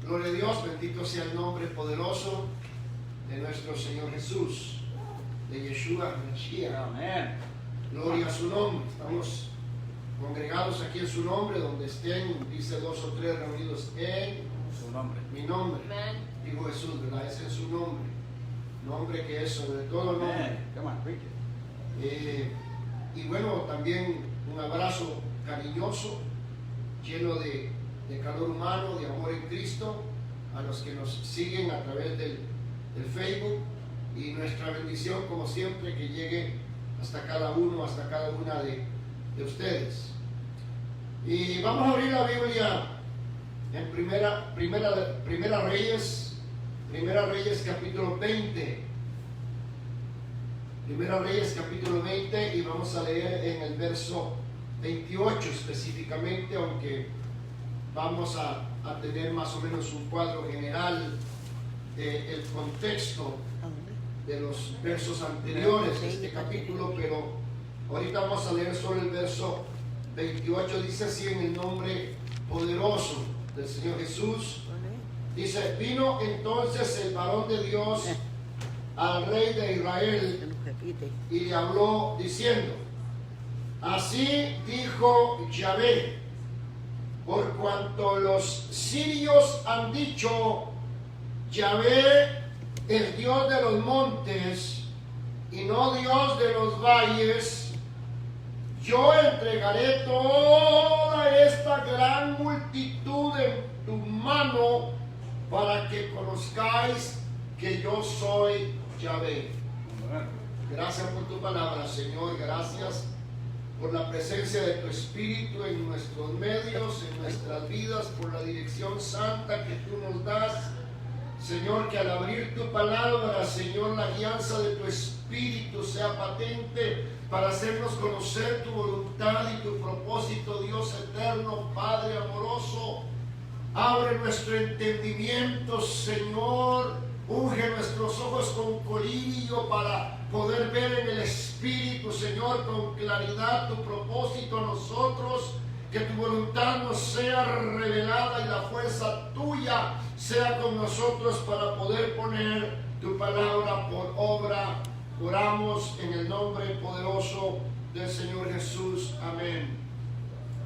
Gloria a Dios, bendito sea el nombre poderoso de nuestro Señor Jesús, de Yeshua Mashiach. Amén. Gloria a su nombre. Estamos congregados aquí en su nombre, donde estén, dice 2 o 3 reunidos en Su nombre. mi nombre. Amen. Dijo Jesús, ¿verdad? Es en su nombre. Nombre que es sobre todo nombre. Amén. Come on, preach it. Y bueno, también un abrazo cariñoso, lleno de calor humano, de amor en Cristo, a los que nos siguen a través del Facebook, y nuestra bendición, como siempre, que llegue hasta cada uno, hasta cada una de ustedes. Y vamos a abrir la Biblia en Primera Reyes capítulo 20. Primera Reyes capítulo 20, y vamos a leer en el verso 28 específicamente, aunque vamos a tener más o menos un cuadro general del contexto de los versos anteriores de este capítulo, pero ahorita vamos a leer solo el verso 28. Dice así en el nombre poderoso del Señor Jesús. Dice: vino entonces el varón de Dios al rey de Israel y le habló diciendo: así dijo Yahvé, por cuanto los sirios han dicho, Yahvé es Dios de los montes y no Dios de los valles, yo entregaré toda esta gran multitud en tu mano para que conozcáis que yo soy Yahvé. Gracias por tu palabra, Señor. Gracias por la presencia de tu Espíritu en nuestros medios, en nuestras vidas, por la dirección santa que tú nos das. Señor, que al abrir tu palabra, Señor, la guianza de tu Espíritu sea patente para hacernos conocer tu voluntad y tu propósito, Dios eterno, Padre amoroso. Abre nuestro entendimiento, Señor. Unge nuestros ojos con colirio para poder ver en el Espíritu, Señor, con claridad tu propósito a nosotros. Que tu voluntad nos sea revelada y la fuerza tuya sea con nosotros para poder poner tu palabra por obra. Oramos en el nombre poderoso del Señor Jesús. Amén.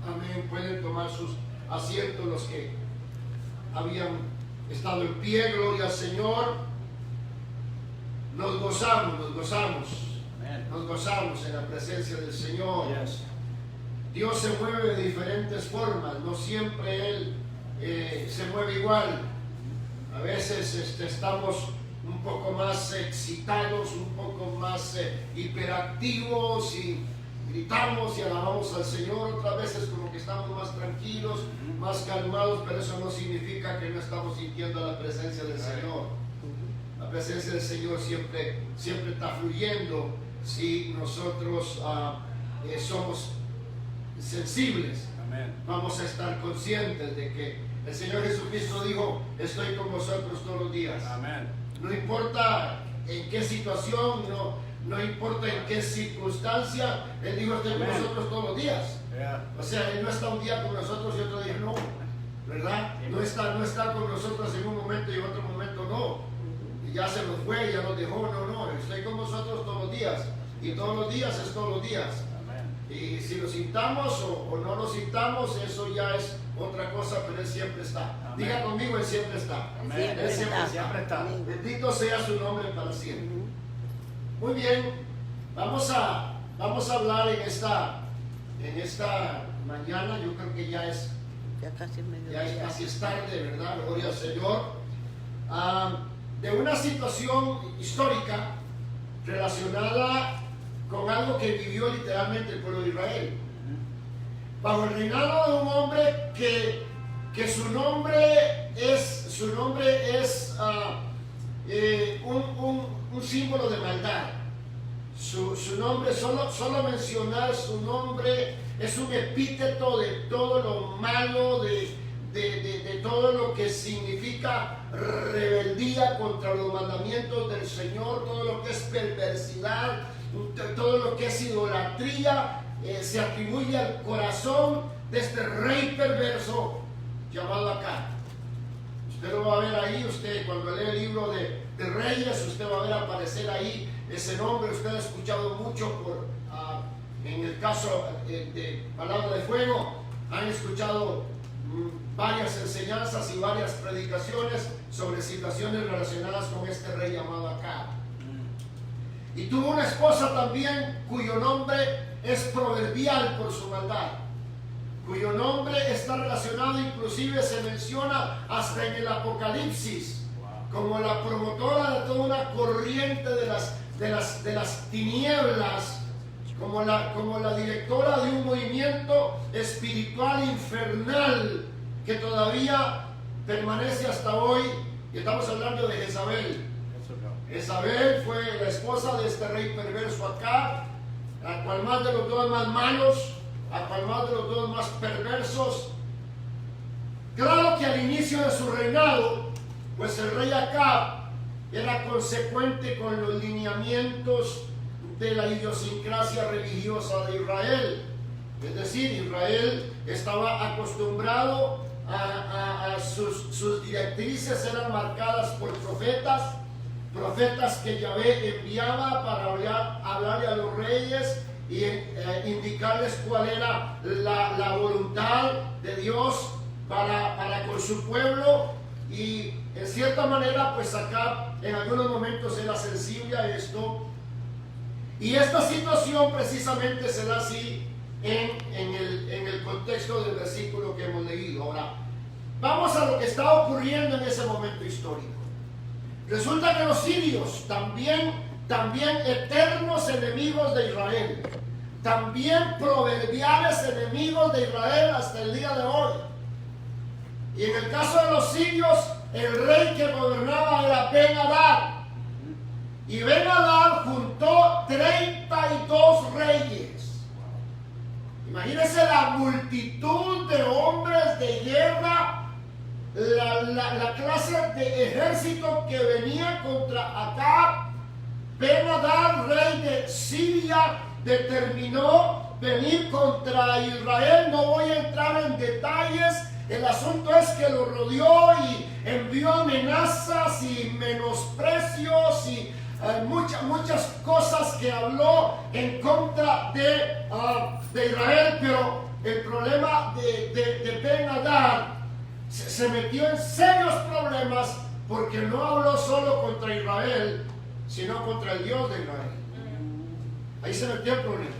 Amén. Pueden tomar sus asientos los que habían estado en pie. Gloria al Señor. Nos gozamos en la presencia del Señor. Yes. Dios se mueve de diferentes formas, no siempre Él se mueve igual. A veces estamos un poco más excitados, un poco más hiperactivos y gritamos y alabamos al Señor. Otras veces como que estamos más tranquilos, más calmados, pero eso no significa que no estamos sintiendo la presencia del Señor. La presencia del Señor siempre está fluyendo si nosotros somos sensibles. Amén. Vamos a estar conscientes de que el Señor Jesucristo dijo: estoy con vosotros todos los días. Amén. No importa en qué situación, no importa en qué circunstancia, Él dijo: estoy con nosotros todos los días. Yeah. O sea, Él no está un día con nosotros y otro día no, ¿verdad? No está con nosotros en un momento y en otro momento no. Y ya se nos fue, ya nos dejó. No, estoy con vosotros todos los días. Y todos los días es todos los días. Y si lo sintamos o no lo sintamos, eso ya es otra cosa, pero Él siempre está. Amén. Diga conmigo: Él siempre está. Amén. Él siempre Siempre está. Bendito sea su nombre para siempre. Muy bien, vamos a hablar en esta mañana. Yo creo que ya es casi es tarde, ¿verdad? Gloria al Señor. De una situación histórica relacionada con algo que vivió literalmente el pueblo de Israel. Bajo el reinado de un hombre que su nombre es un símbolo de maldad. Su nombre, solo mencionar su nombre es un epíteto de todo lo malo, de todo lo que significa rebeldía contra los mandamientos del Señor, todo lo que es perversidad, todo lo que es idolatría, se atribuye al corazón de este rey perverso llamado Acab. Usted lo va a ver ahí, usted cuando lee el libro de Reyes, usted va a ver aparecer ahí ese nombre. Usted ha escuchado mucho en el caso de Palabra de Fuego, han escuchado varias enseñanzas y varias predicaciones sobre situaciones relacionadas con este rey llamado Acab. Y tuvo una esposa también cuyo nombre es proverbial por su maldad, cuyo nombre está relacionado, inclusive se menciona hasta en el Apocalipsis, como la promotora de toda una corriente de las tinieblas, como la directora de un movimiento espiritual infernal que todavía permanece hasta hoy. Y estamos hablando de Jezabel. Jezabel fue la esposa de este rey perverso Acab, a cual más de los dos más malos, a cual más de los dos más perversos. Claro que al inicio de su reinado, pues el rey Acab era consecuente con los lineamientos de la idiosincrasia religiosa de Israel. Es decir, Israel estaba acostumbrado a sus directrices eran marcadas por profetas que Yahvé enviaba para hablarle a los reyes y indicarles cuál era la voluntad de Dios para con su pueblo. Y en cierta manera, pues acá en algunos momentos era sensible a esto. Y esta situación precisamente se da así en el contexto del versículo que hemos leído. Ahora, vamos a lo que está ocurriendo en ese momento histórico. Resulta que los sirios, también eternos enemigos de Israel, también proverbiales enemigos de Israel hasta el día de hoy. Y en el caso de los sirios, el rey que gobernaba era Ben-Hadad. Y Ben-Hadad juntó 32 reyes. Imagínense la multitud de hombres de guerra, la clase de ejército que venía contra Acab. Ben-Hadad, rey de Siria, determinó venir contra Israel. No voy a entrar en detalles. El asunto es que lo rodeó y envió amenazas y menosprecios y muchas cosas que habló en contra de Israel. Pero el problema de Ben-Hadad se metió en serios problemas porque no habló solo contra Israel, sino contra el Dios de Israel. Ahí se metió el problema.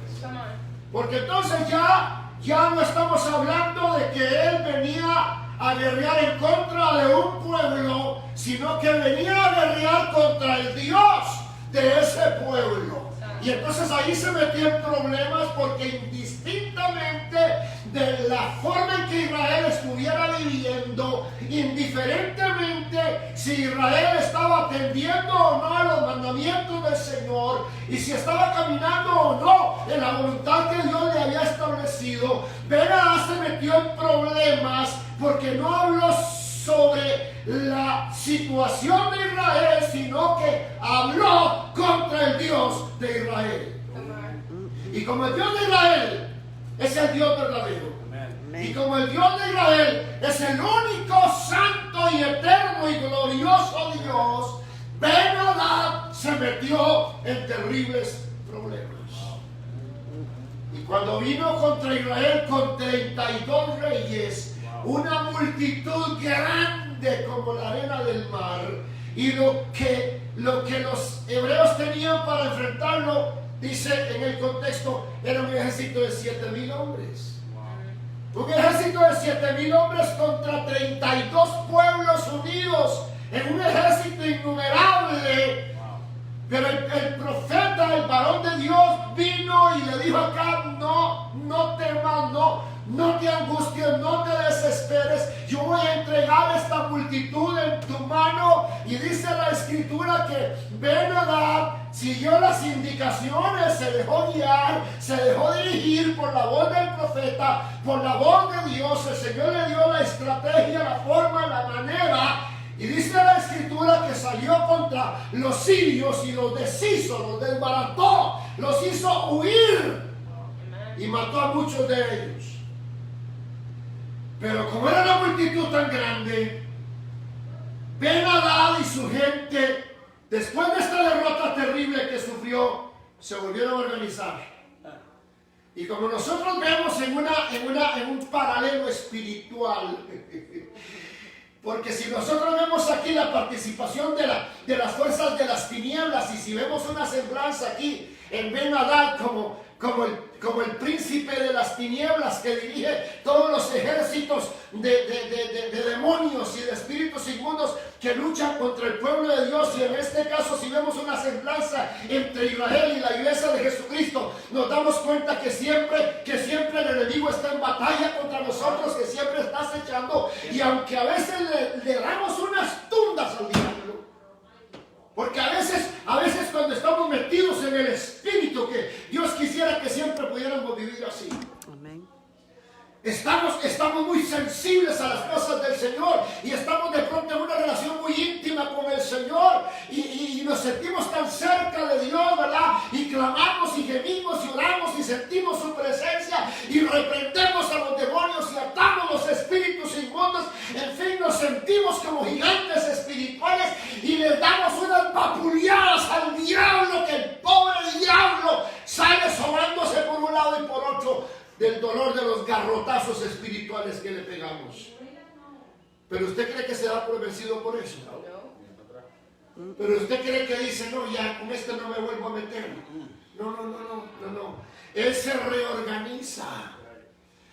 Porque entonces ya no estamos hablando de que él venía a guerrear en contra de un pueblo, sino que venía a guerrear contra el Dios de ese pueblo. Y entonces ahí se metió en problemas porque indistintamente de la forma en que Israel estuviera viviendo, indiferentemente si Israel estaba atendiendo o no a los mandamientos del Señor y si estaba caminando o no en la voluntad que Dios le había establecido, Ben-Hadad se metió en problemas porque no habló sobre la situación de Israel, sino que habló contra el Dios de Israel. Y como el Dios de Israel es el Dios verdadero, y como el Dios de Israel es el único santo y eterno y glorioso Dios, Ben-Hadad se metió en terribles problemas. Y cuando vino contra Israel con 32 reyes, una multitud grande como la arena del mar, y lo que los hebreos tenían para enfrentarlo, dice en el contexto, era un ejército de 7,000 hombres. Un ejército de 7,000 hombres contra 32 pueblos unidos en un ejército innumerable. Pero el profeta, el varón de Dios, vino y le dijo a Acab: no temas, no te angusties, no te desesperes. Yo voy a entregar esta multitud en tu mano. Y dice la escritura que Ben-Hadad siguió las indicaciones, se dejó guiar, se dejó dirigir por la voz del profeta, por la voz de Dios. El Señor le dio la estrategia, la forma, la manera. Y dice la escritura que salió contra los sirios y los deshizo, los desbarató, los hizo huir y mató a muchos de ellos. Pero como era una multitud tan grande, Ben-Hadad y su gente, después de esta derrota terrible que sufrió, se volvieron a organizar. Y como nosotros vemos en un paralelo espiritual, porque si nosotros vemos aquí la participación de las fuerzas de las tinieblas, y si vemos una semblanza aquí en Ben-Hadad como el príncipe de las tinieblas que dirige todos los ejércitos de demonios y de espíritus inmundos que luchan contra el pueblo de Dios, y en este caso si vemos una semblanza entre Israel y la iglesia de Jesucristo, nos damos cuenta que siempre el enemigo está en batalla contra nosotros, que siempre está acechando, y aunque a veces le damos unas tundas al diablo, porque a veces cuando estamos metidos en el espíritu, que Dios quisiera que siempre pudiéramos vivir así. Amén. Estamos muy sensibles a las cosas del Señor, y estamos de pronto en una relación muy íntima con el Señor, y nos sentimos tan cerca de Dios, ¿verdad? Y clamamos y gemimos y oramos y sentimos su presencia y reprendemos a los demonios y atamos los espíritus inmundos. En fin, nos sentimos como gigantes espirituales y les damos unas vapuleadas al diablo, que el pobre diablo sale sobándose por un lado y por otro del dolor de los garrotazos espirituales que le pegamos. Pero usted cree que se da por vencido por eso. Pero usted cree que dice, no, ya con este no me vuelvo a meter. No. Él se reorganiza.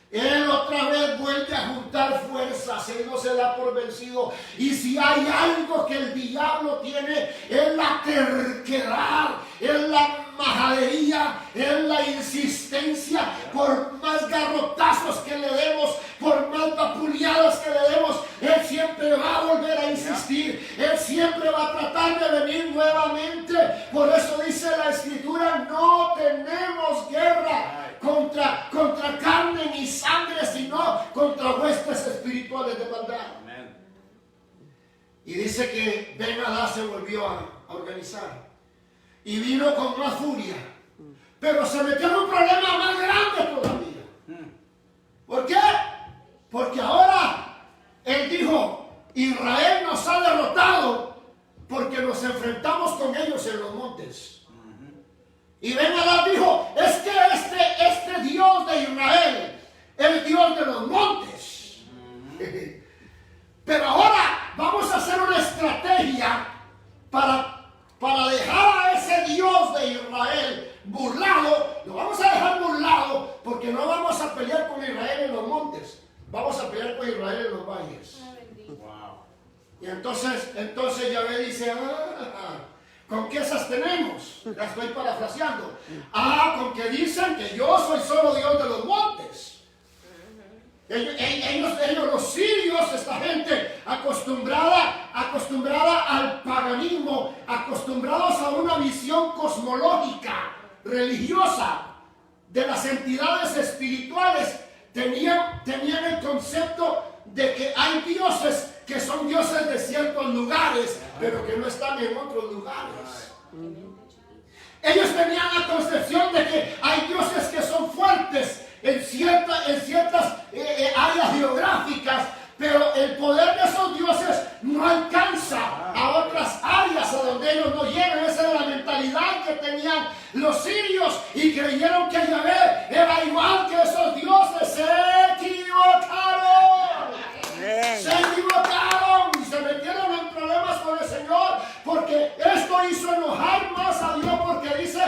Él otra vez vuelve a juntar fuerzas. Él no se da por vencido. Y si hay algo que el diablo tiene, es la terquedad, es la majadería, es la insistencia. Por más garrotazos que le demos, por más vapuleadas que le demos, él siempre va a volver a insistir. Él siempre va a tratar de venir nuevamente. Por eso dice la Escritura: no tenemos guerra contra carne ni sangre, sino contra huestes espirituales de maldad. Amén. Y dice que Ben-Hadad se volvió a organizar y vino con más furia, pero se metió en un problema más grande todavía. ¿Por qué? Porque ahora él dijo: Israel nos ha derrotado porque nos enfrentamos con ellos en los montes. Y Ben-Hadad dijo: es que este Dios de Israel, el Dios de los montes. Pero ahora vamos a hacer una estrategia para dejar a ese Dios de Israel burlado. Lo vamos a dejar burlado, porque no vamos a pelear con Israel en los montes, vamos a pelear con Israel en los valles. Wow. Y entonces Yahvé dice: ¿con qué esas tenemos? La estoy parafraseando. Con que dicen que yo soy solo Dios de los montes. Ellos los sirios, esta gente acostumbrada al paganismo, acostumbrados a una visión cosmológica, religiosa, de las entidades espirituales, tenían el concepto de que hay dioses que son dioses de ciertos lugares, pero que no están en otros lugares. Ellos tenían la concepción de que hay dioses que son fuertes en ciertas áreas geográficas, pero el poder de esos dioses no alcanza a otras áreas a donde ellos no llegan. Esa era la mentalidad que tenían los sirios, y creyeron que Yahvé era igual que esos dioses. Se equivocaron y se metieron en problemas con el Señor, porque esto hizo enojar más a Dios, porque dice: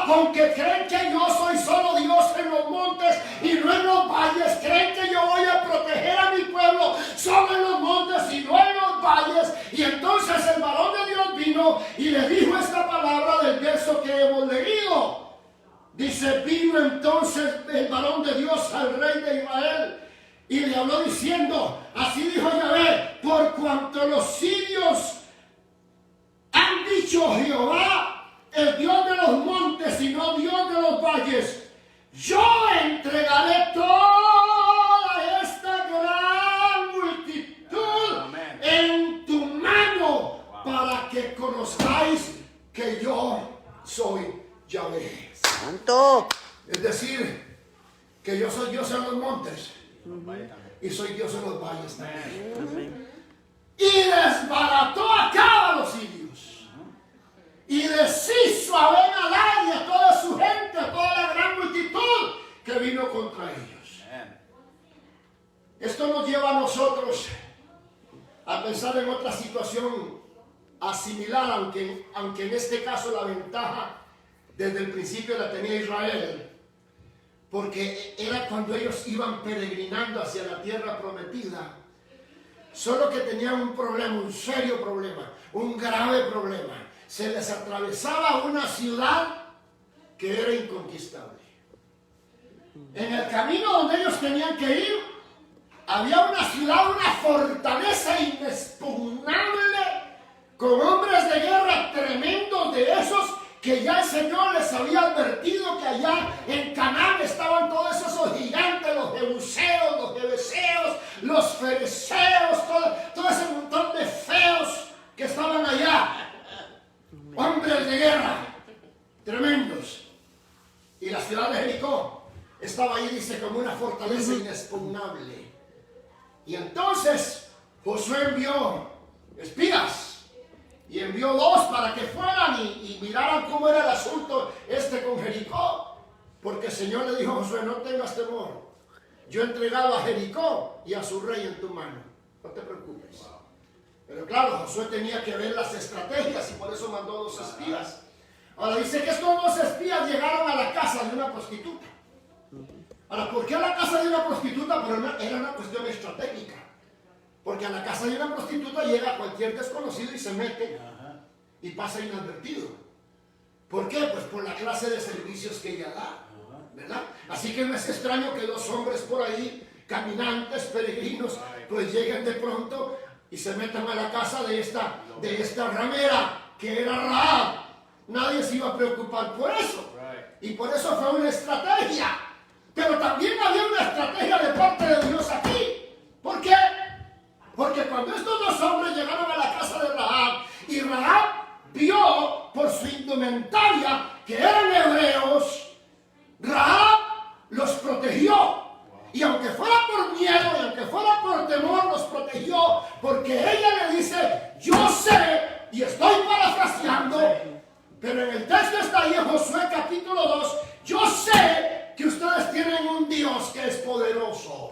con que creen que yo soy solo Dios en los montes y no en los valles, creen que yo voy a proteger a mi pueblo solo en los montes y no en los valles. Y entonces el varón de Dios vino y le dijo esta palabra del verso que hemos leído. Dice: vino entonces el varón de Dios al rey de Israel y le habló diciendo: así dijo Yahvé, por cuanto los sirios han dicho: Jehová, el Dios de los montes y no Dios de los valles, yo entregaré toda esta gran multitud en tu mano, para que conozcáis que yo soy Yahvé. Santo. Es decir, que yo soy Dios en los montes y soy Dios en los valles también. Amén. y desbarató a cada los sirios y deshizo a Ben-Hadad y a toda su gente, a toda la gran multitud que vino contra ellos. Esto nos lleva a nosotros a pensar en otra situación similar, aunque en este caso la ventaja desde el principio la tenía Israel, porque era cuando ellos iban peregrinando hacia la tierra prometida. Solo que tenían un problema, un serio problema, un grave problema. Se les atravesaba una ciudad que era inconquistable. En el camino donde ellos tenían que ir, había una ciudad, una fortaleza inexpugnable, con hombres de guerra tremendos, de esos que ya el Señor les había advertido que allá en Canaán estaban todos esos gigantes, los jebuseos, los jebeseos, los fereceos, todo ese montón de feos que estaban allá. Hombres de guerra, tremendos. Y la ciudad de Jericó estaba ahí, dice, como una fortaleza inexpugnable. Y entonces Josué envió espías. Y envió 2 para que fueran y miraran cómo era el asunto con Jericó. Porque el Señor le dijo a Josué: no tengas temor. Yo he entregado a Jericó y a su rey en tu mano. No te preocupes. Pero claro, Josué tenía que ver las estrategias y por eso mandó 2 espías. Ahora dice que estos 2 espías llegaron a la casa de una prostituta. Ahora, ¿por qué a la casa de una prostituta? Pero era una cuestión estratégica. Porque a la casa de una prostituta llega cualquier desconocido y se mete y pasa inadvertido. ¿Por qué? Pues por la clase de servicios que ella da, ¿verdad? Así que no es extraño que 2 hombres por ahí, caminantes, peregrinos, pues lleguen de pronto y se metan a la casa de esta ramera, que era Rahab. Nadie se iba a preocupar por eso. Y por eso fue una estrategia. Pero también había una estrategia de parte de Dios aquí. ¿Por qué? Porque cuando estos 2 hombres llegaron a la casa de Rahab, y Rahab vio por su indumentaria que eran hebreos, Rahab los protegió. Y aunque fuera por miedo y aunque fuera por temor, los protegió, porque ella le dice: yo sé, y estoy parafraseando, pero en el texto está ahí en Josué capítulo 2, yo sé que ustedes tienen un Dios que es poderoso.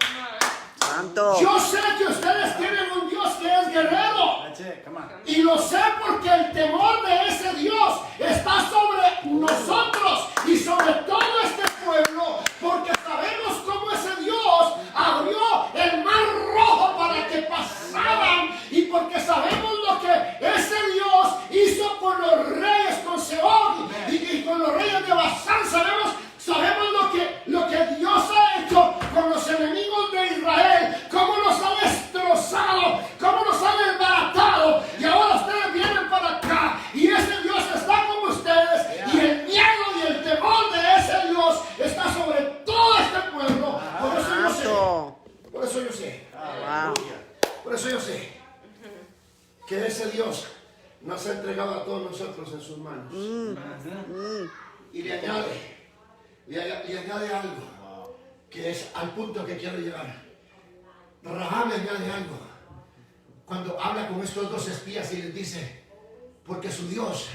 Santo. Yo sé que ustedes tienen un Dios que es guerrero. Y lo sé porque el temor de ese Dios está sobre nosotros y sobre todo este pueblo, porque sabemos cómo ese Dios abrió el mar rojo para que pasaran, y porque sabemos lo que ese Dios hizo con los reyes, con Sehón y con los reyes de Basán. Sabemos lo que Dios ha hecho con los enemigos de Israel, cómo los ha destrozado, cómo los ha desbaratado, y ahora ustedes vienen para acá y ese Dios está con ustedes, y el miedo y el temor de ese Dios está sobre todo este pueblo. Por eso yo sé, por eso yo sé, por eso yo sé que ese Dios nos ha entregado a todos nosotros en sus manos. Y le añade algo que es al punto que quiero llegar. Rahab le añade algo cuando habla con estos 2 espías y les dice: porque su Dios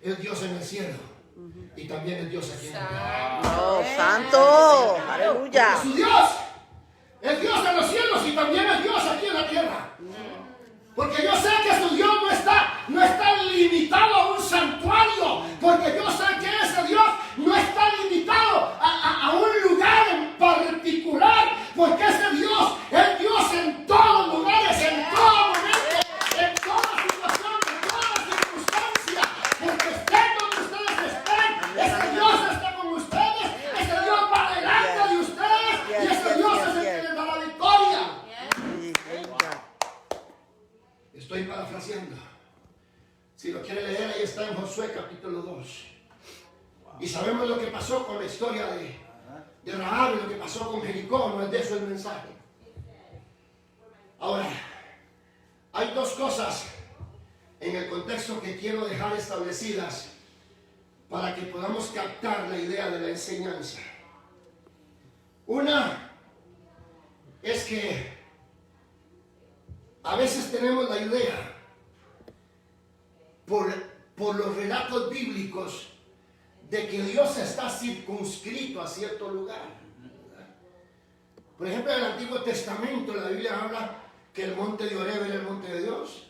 es Dios en el cielo y también es Dios aquí en la tierra. ¡Oh, santo! ¡Aleluya! Porque su Dios es Dios en los cielos y también es Dios aquí en la tierra. Porque yo sé que su Dios no está limitado a un santuario, porque yo sé que ese Dios no está limitado a un lugar en particular, porque ese Dios es Dios en todos lugares, en todo momento, en toda situación, en toda circunstancia, porque estén donde ustedes estén, ese Dios está con ustedes, ese Dios va delante de ustedes, y ese Dios es el que les da la victoria. Estoy parafraseando. Si lo quiere leer, ahí está en Josué capítulo 2. Y sabemos lo que pasó con la historia de Rahab y lo que pasó con Jericó. No es de eso el mensaje. Ahora, hay 2 cosas en el contexto que quiero dejar establecidas para que podamos captar la idea de la enseñanza. Una es que a veces tenemos la idea, por los relatos bíblicos, de que Dios está circunscrito a cierto lugar. Por ejemplo, en el Antiguo Testamento la Biblia habla que el monte de Oreb era el monte de Dios.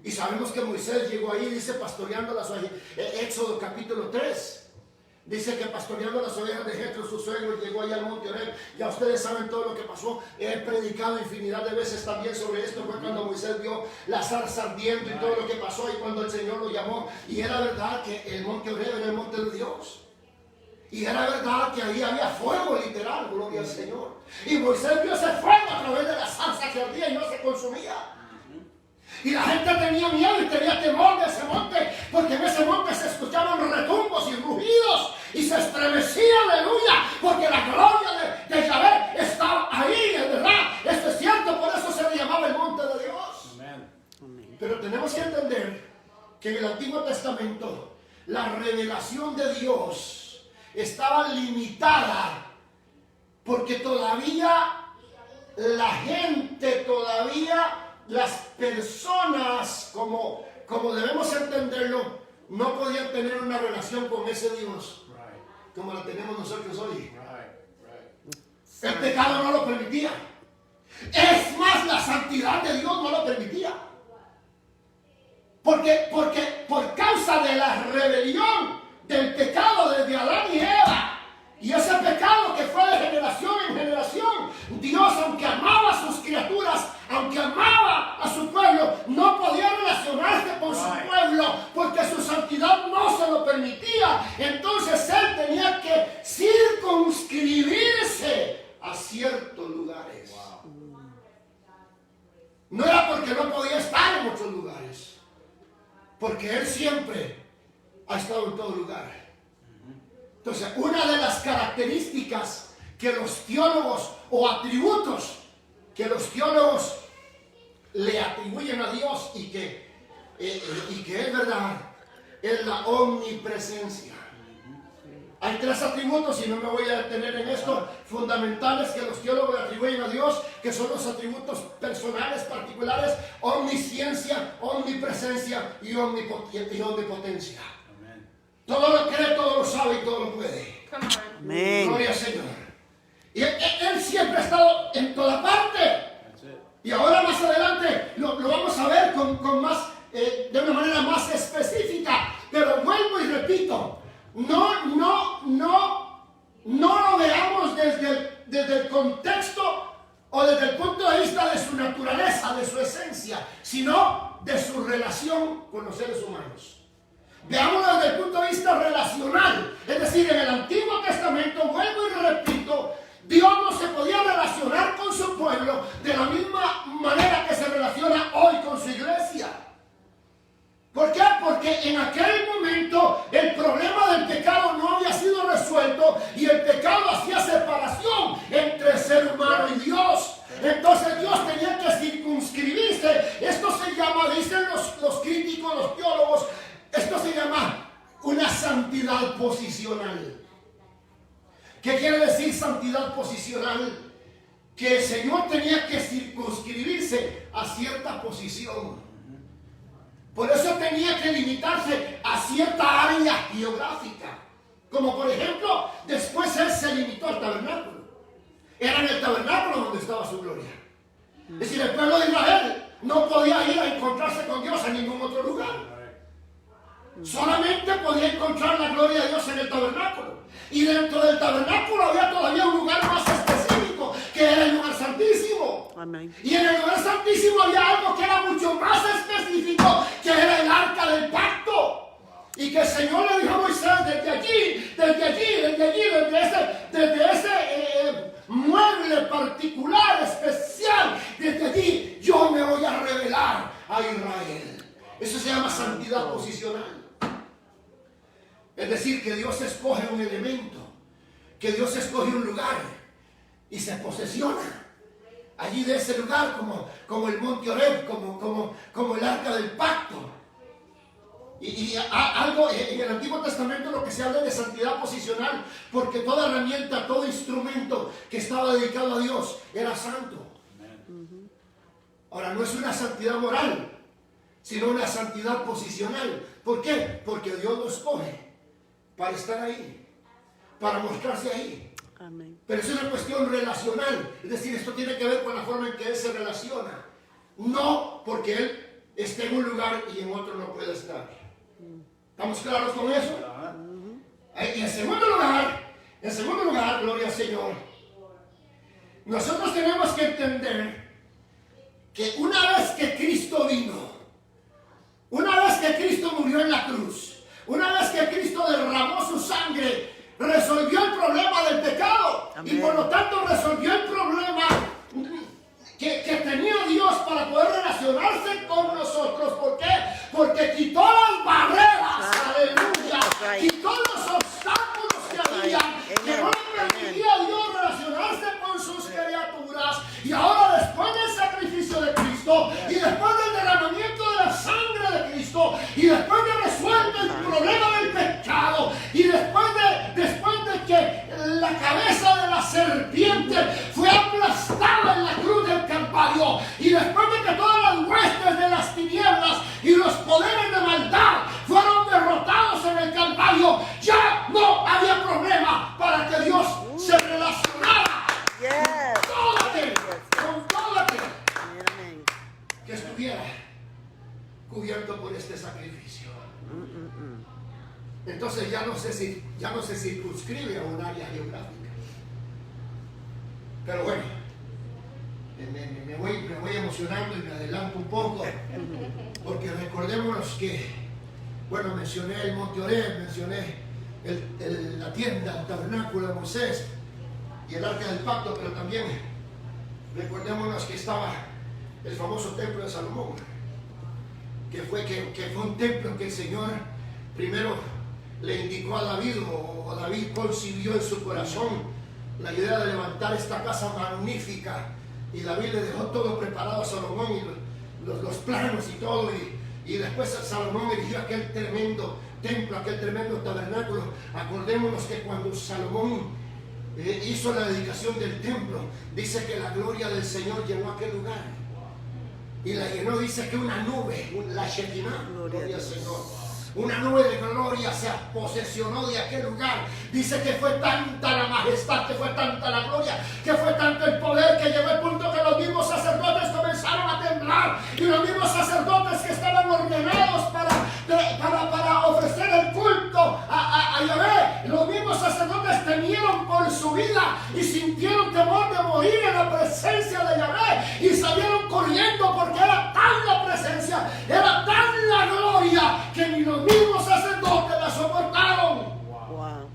Y sabemos que Moisés llegó ahí, dice, pastoreando las ovejas. Éxodo capítulo 3. Dice que pastoreando las ovejas de Jetro, su suegro, llegó allá al monte Oreb. Ya ustedes saben todo lo que pasó. He predicado infinidad de veces también sobre esto. Fue cuando Moisés vio la zarza ardiendo y todo lo que pasó. Y cuando el Señor lo llamó. Y era verdad que el monte Oreb era el monte de Dios. Y era verdad que ahí había fuego literal, gloria al Señor. Y Moisés vio ese fuego a través de la zarza que ardía y no se consumía. Y la gente tenía miedo y tenía temor de ese monte, porque en ese monte se escuchaban retumbos y rugidos y se estremecía, aleluya, porque la gloria de Yahvé estaba ahí, es verdad, esto es cierto, por eso se le llamaba el monte de Dios. Amen. Pero tenemos que entender que en el Antiguo Testamento la revelación de Dios estaba limitada, porque todavía la gente, las personas, como debemos entenderlo, no podían tener una relación con ese Dios como la tenemos nosotros hoy. El pecado no lo permitía. Es más, la santidad de Dios no lo permitía. Porque por causa de la rebelión del pecado desde Adán y Eva, y ese pecado que fue de generación en generación, Dios, aunque amaba a sus criaturas, aunque amaba a su pueblo, no podía relacionarse con su pueblo porque su santidad no se lo permitía. Entonces él tenía que circunscribirse a ciertos lugares. No era porque no podía estar en muchos lugares, porque él siempre ha estado en todo lugar. Entonces, una de las características que los teólogos, o atributos que los teólogos le atribuyen a Dios y que es verdad, es la omnipresencia. Hay tres atributos, y no me voy a detener en esto, fundamentales que los teólogos le atribuyen a Dios, que son los atributos personales, particulares: omnisciencia, omnipresencia y omnipotencia. Todo lo cree, todo lo sabe y todo lo puede. Amén. Gloria al Señor. Y él siempre ha estado en toda parte. Y ahora más adelante lo vamos a ver con más, de una manera más específica. Pero vuelvo y repito, no lo veamos desde el contexto o desde el punto de vista de su naturaleza, de su esencia, sino de su relación con los seres humanos. Veámoslo desde el punto de vista relacional. Es decir, en el Antiguo Testamento, vuelvo y repito, Dios no se podía relacionar con su pueblo de la misma manera que se relaciona hoy con su iglesia. ¿Por qué? Porque en aquel momento el problema del pecado no había sido resuelto y el pecado hacía separación entre el ser humano y Dios. Entonces Dios tenía que circunscribirse. Esto se llama, dicen los críticos, los teólogos, esto se llama una santidad posicional. ¿Qué quiere decir santidad posicional? Que el Señor tenía que circunscribirse a cierta posición. Por eso tenía que limitarse a cierta área geográfica. Como por ejemplo, después Él se limitó al tabernáculo. Era en el tabernáculo donde estaba su gloria. Es decir, el pueblo de Israel no podía ir a encontrarse con Dios en ningún otro lugar. Solamente podía encontrar la gloria de Dios en el tabernáculo. Y dentro del tabernáculo había todavía un lugar más específico, que era el lugar santísimo. Amén. Y en el lugar santísimo había algo que era mucho más específico, que era el arca del pacto. Y que el Señor le dijo a Moisés: desde ese mueble particular, especial, desde allí yo me voy a revelar a Israel. Eso se llama santidad posicional. Es decir, que Dios escoge un elemento, que Dios escoge un lugar y se posesiona allí de ese lugar, como el monte Oreb, como el arca del pacto. Y algo en el Antiguo Testamento lo que se habla de santidad posicional, porque toda herramienta, todo instrumento que estaba dedicado a Dios era santo. Ahora, no es una santidad moral, sino una santidad posicional. ¿Por qué? Porque Dios lo escoge para estar ahí, para mostrarse ahí. Amén. Pero es una cuestión relacional, es decir, esto tiene que ver con la forma en que Él se relaciona. No porque Él esté en un lugar y en otro no puede estar. ¿Estamos claros con eso? Y en segundo lugar, gloria al Señor, nosotros tenemos que entender que una vez que Cristo vino, una vez que Cristo murió en la cruz, una vez que Cristo derramó su sangre, resolvió el problema del pecado. Amén. Y por lo tanto resolvió el problema que tenía Dios para poder relacionarse con nosotros. ¿Por qué? Porque quitó las barreras, aleluya, quitó los obstáculos que había, que no le permitía a Dios relacionarse con sus criaturas. Y ahora, después del sacrificio de Cristo, y después del derramamiento de la sangre de Cristo, y después de resuelto el problema del pecado, y después de que la cabeza de la serpiente fue aplastada en la cruz del Calvario, y después de que todas las huestes de las tinieblas y los poderes de maldad fueron derrotados en el Calvario, ya no había problema para que Dios se relacionara con todo aquel que estuviera cubierto por este sacrificio. Entonces ya no se circunscribe a un área geográfica. Pero bueno, me voy emocionando y me adelanto un poco, porque recordémonos que, bueno, mencioné el Monte Oreb, mencioné la tienda, el tabernáculo de Moisés y el arca del pacto, pero también recordémonos que estaba el famoso templo de Salomón, que fue un templo que el Señor primero le indicó a David, o David concibió en su corazón la idea de levantar esta casa magnífica, y David le dejó todo preparado a Salomón, y los planos y todo, y después Salomón erigió aquel tremendo templo, aquel tremendo tabernáculo. Acordémonos que cuando Salomón hizo la dedicación del templo, dice que la gloria del Señor llenó aquel lugar, y la llenó, dice que una nube, la Shekinah, gloria al Señor, una nube de gloria se posesionó de aquel lugar. Dice que fue tanta la majestad, que fue tanta la gloria, que fue tanto el poder, que llegó el punto que los mismos sacerdotes comenzaron a temblar, y los mismos sacerdotes que estaban ordenados para ofrecer el culto a Yahvé, los mismos sacerdotes temieron por su vida y sintieron temor de morir en la presencia de Yahvé, y salieron corriendo, porque era tan la presencia, era tan la gloria, que ni los mismos sacerdotes la soportaron. Wow.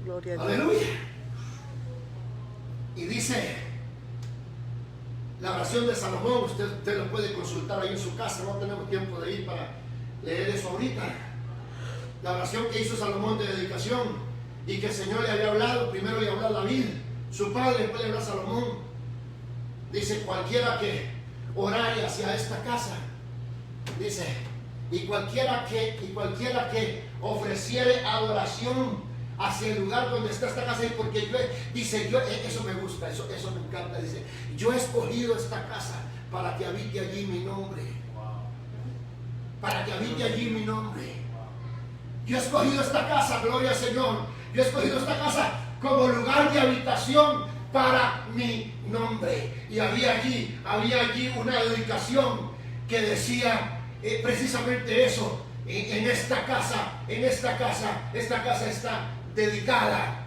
Gloria a Dios. Aleluya. Y dice la oración de Salomón, usted lo puede consultar ahí en su casa, no tenemos tiempo de ir para leer eso ahorita. La oración que hizo Salomón de dedicación, y que el Señor le había hablado, primero le habló a David, su padre, después le habló a Salomón. Dice: cualquiera que orare hacia esta casa, dice, y cualquiera que ofreciere adoración hacia el lugar donde está esta casa, porque eso me gusta, eso me encanta, dice, yo he escogido esta casa para que habite allí mi nombre, para que habite allí mi nombre. Yo he escogido esta casa, gloria al Señor, yo he escogido esta casa como lugar de habitación para mi nombre. Y había allí una dedicación que decía precisamente eso: esta casa está dedicada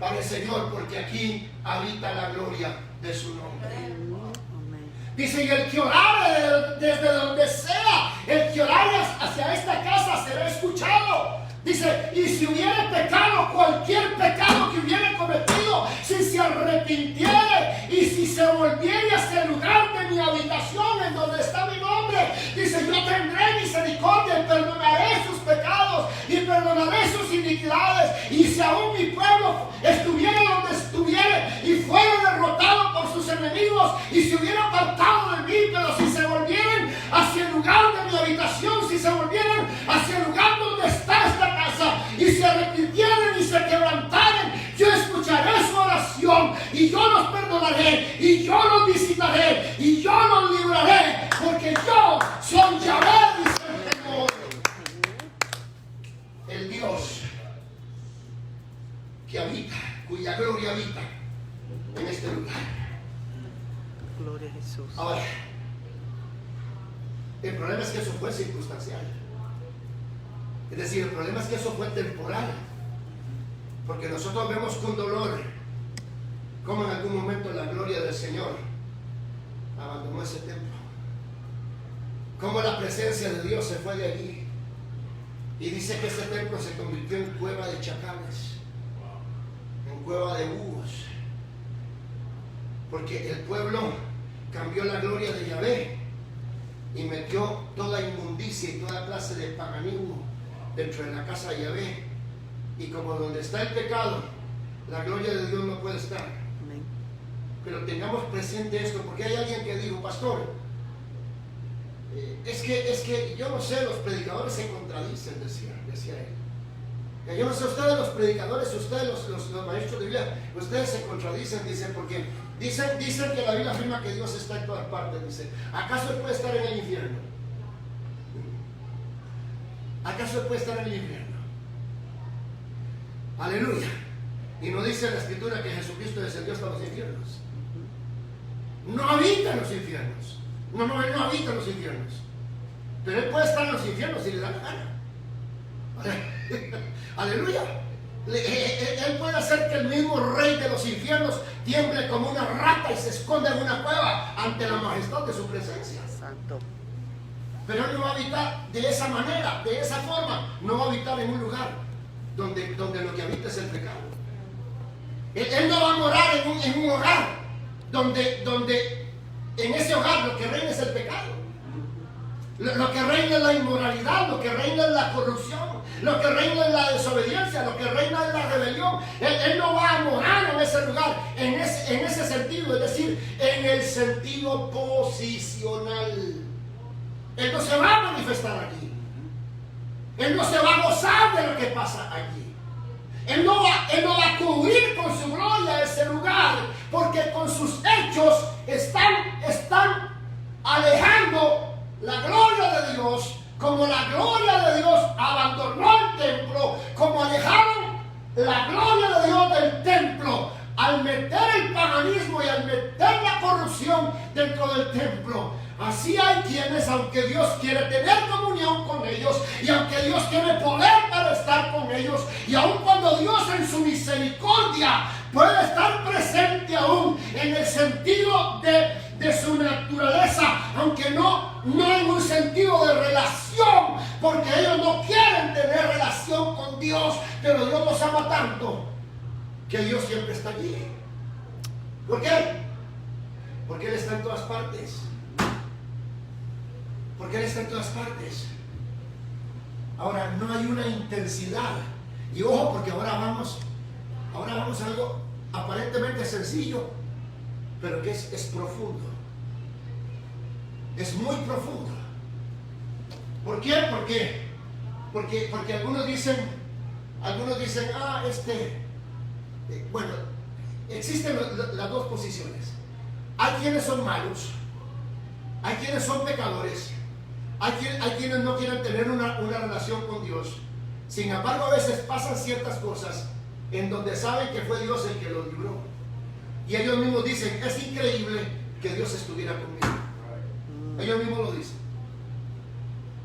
para el Señor, porque aquí habita la gloria de su nombre. Dice: y el que orare desde donde sea, el que orare hacia esta casa será escuchado. Dice: y si hubiere pecado, cualquier pecado que hubiere cometido, si se arrepintiere y si se volviere hacia el lugar de mi habitación en donde está mi nombre, dice, yo tendré misericordia y perdonaré sus pecados y perdonaré sus iniquidades. Y si aún mi pueblo estuviera donde estuviere y fuera derrotado por sus enemigos y se hubiera apartado de mí, pero si se volvieran hacia el lugar de mi habitación, si se volvieran hacia el lugar donde está esta casa y se arrepintieran y se quebrantaren, yo escucharé su oración y y yo los perdonaré, y yo los visitaré, y yo los libraré, porque yo soy Yahvé, dice el Señor. El Dios que habita, cuya gloria habita en este lugar. Gloria a Jesús. Ahora, el problema es que eso fue circunstancial. Es decir, el problema es que eso fue temporal. Porque nosotros vemos con dolor cómo en algún momento la gloria del Señor abandonó ese templo. Cómo la presencia de Dios se fue de allí. Y dice que ese templo se convirtió en cueva de chacales, en cueva de búhos. Porque el pueblo cambió la gloria de Yahvé y metió toda inmundicia y toda clase de paganismo dentro de la casa de Yahvé. Y como donde está el pecado, la gloria de Dios no puede estar. Amén. Pero tengamos presente esto, porque hay alguien que dijo, pastor, es que yo no sé, los predicadores se contradicen, decía él. Yo no sé, ustedes los predicadores, ustedes los maestros de Biblia, ustedes se contradicen, dicen, porque dicen que la Biblia afirma que Dios está en todas partes, dice. ¿Acaso Él puede estar en el infierno? ¿Acaso Él puede estar en el infierno? Aleluya. Y no dice la Escritura que Jesucristo descendió hasta los infiernos. No habita en los infiernos. No, Él no habita en los infiernos. Pero Él puede estar en los infiernos si le da la gana. Aleluya. Él puede hacer que el mismo rey de los infiernos tiemble como una rata y se esconda en una cueva ante la majestad de su presencia. Santo. Pero Él no va a habitar de esa manera, de esa forma. No va a habitar en un lugar donde lo que habita es el pecado. Él no va a morar en un hogar donde en ese hogar lo que reina es el pecado. Lo que reina es la inmoralidad, lo que reina es la corrupción, lo que reina es la desobediencia, lo que reina es la rebelión. Él no va a morar en ese lugar, en ese sentido, es decir, en el sentido posicional. Él no se va a manifestar aquí. Él no se va a gozar de lo que pasa allí. Él no va a cubrir con su gloria ese lugar, porque con sus hechos están alejando la gloria de Dios, como la gloria de Dios abandonó el templo, como alejaron la gloria de Dios del templo al meter el paganismo y al meter la corrupción dentro del templo. Así hay quienes, aunque Dios quiere tener comunión con ellos, y aunque Dios tiene poder para estar con ellos, y aun cuando Dios en su misericordia puede estar presente aún en el sentido de su naturaleza, aunque no en un sentido de relación, porque ellos no quieren tener relación con Dios, pero Dios los ama tanto que Dios siempre está allí. ¿Por qué? Porque Él está en todas partes. Porque Él está en todas partes. Ahora, no hay una intensidad. Y ojo, porque ahora vamos a algo aparentemente sencillo, pero que es profundo. Es muy profundo. ¿Por qué? Porque algunos dicen, bueno, existen las dos posiciones. Hay quienes son malos, hay quienes son pecadores, hay quienes no quieren tener una relación con Dios. Sin embargo, a veces pasan ciertas cosas en donde saben que fue Dios el que los libró. Y ellos mismos dicen, es increíble que Dios estuviera conmigo. Ellos mismos lo dicen.